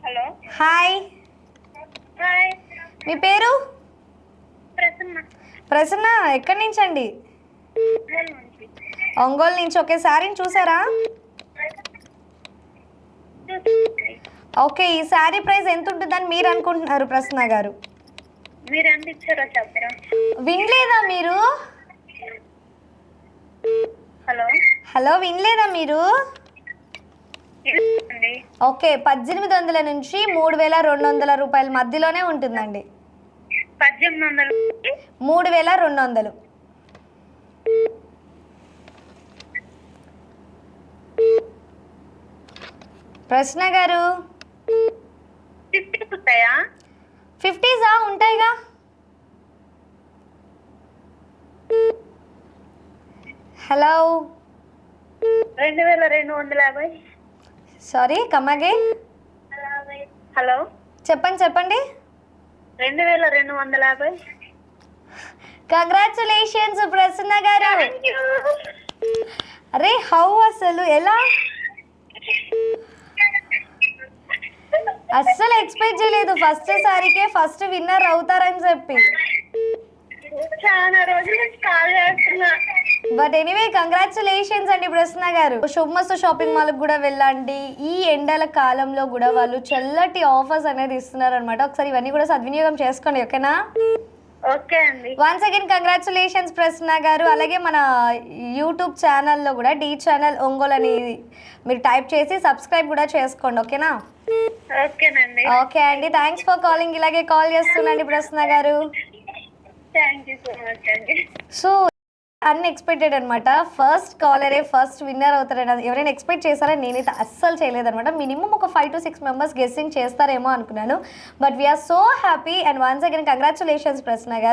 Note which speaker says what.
Speaker 1: Hello
Speaker 2: hi,
Speaker 1: hi
Speaker 2: మీ పేరు?
Speaker 1: ప్రసన్న
Speaker 2: ప్రసన్న, ఎక్కడి నుంచి అండి?
Speaker 1: నుంచి
Speaker 2: ఒంగోలు నుంచి. ఓకే, శారీని చూసారా? ఓకే, ఈ శారీ ప్రైస్ ఎంత ఉంటుందని మీరు అనుకుంటున్నారు ప్రసన్న గారు?
Speaker 1: మీరు ఎంత ఇచ్చారో చెప్పరా?
Speaker 2: వినలేదా మీరు?
Speaker 1: హలో
Speaker 2: హలో, వినలేదా మీరు?
Speaker 1: అండి
Speaker 2: ఓకే, 1800 నుంచి 3200 రూపాయల మధ్యలోనే ఉంటుందండి.
Speaker 1: 1800
Speaker 2: 3200. ప్రశ్న గారు
Speaker 1: 50 ఉంటాయా?
Speaker 2: 50s ఉంటాయిగా. Hello,
Speaker 1: 2250.
Speaker 2: Sorry, come again.
Speaker 1: Hello
Speaker 2: చెప్పండి.
Speaker 1: 2250.
Speaker 2: కంగ్రాచులేషన్స్ ప్రసన్న గారు. అరే హౌ, అసలు ఎలా? అస్సలు ఎక్స్పెక్ట్ చేయలేదు ఫస్ట్ సారీకే ఫస్ట్ విన్నర్ అవుతారని చెప్పి.
Speaker 1: చాలా రోజుల నుంచి కాల్ చేస్తున్నా.
Speaker 2: బట్ ఎనీవే, కంగ్రాచులేషన్స్ అండి ప్రసన్న గారు. శుభమస్తు షాపింగ్ మాల్కి కూడా వెళ్ళండి. ఈ ఎండల కాలంలో కూడా వాళ్ళు చల్లటి ఆఫర్స్ అనేది ఇస్తున్నారు అనమాట. ఒకసారి ఇవన్నీ కూడా సద్వినియోగం చేసుకోండి, ఓకేనా?
Speaker 1: ఓకే అండి.
Speaker 2: వన్స్ అగైన్ కంగ్రాచులేషన్స్ ప్రసన్న గారు. అలాగే మన యూట్యూబ్ ఛానల్లో కూడా డి ఛానల్ ఒంగోలు అని మీరు టైప్ చేసి సబ్స్క్రైబ్ కూడా చేసుకోండి, ఓకేనా?
Speaker 1: ఓకేనండి.
Speaker 2: ఓకే అండి, థ్యాంక్స్ ఫర్ కాలింగ్. ఇలాగే కాల్ చేస్తున్నాండి ప్రసన్న గారు.
Speaker 1: థ్యాంక్ యూ సో మచ్ అండి.
Speaker 2: సో అన్ఎక్స్పెక్టెడ్ అనమాట. ఫస్ట్ కాలరే ఫస్ట్ విన్నర్ అవుతారని ఎవరైనా ఎక్స్పెక్ట్ చేస్తారని నేనైతే అస్సలు చేయలేదనమాట. మినిమం ఒక 5 to 6 మెంబర్స్ గెస్సింగ్ చేస్తారేమో అనుకున్నాను. But we are so happy and once again congratulations Prasanna గారు.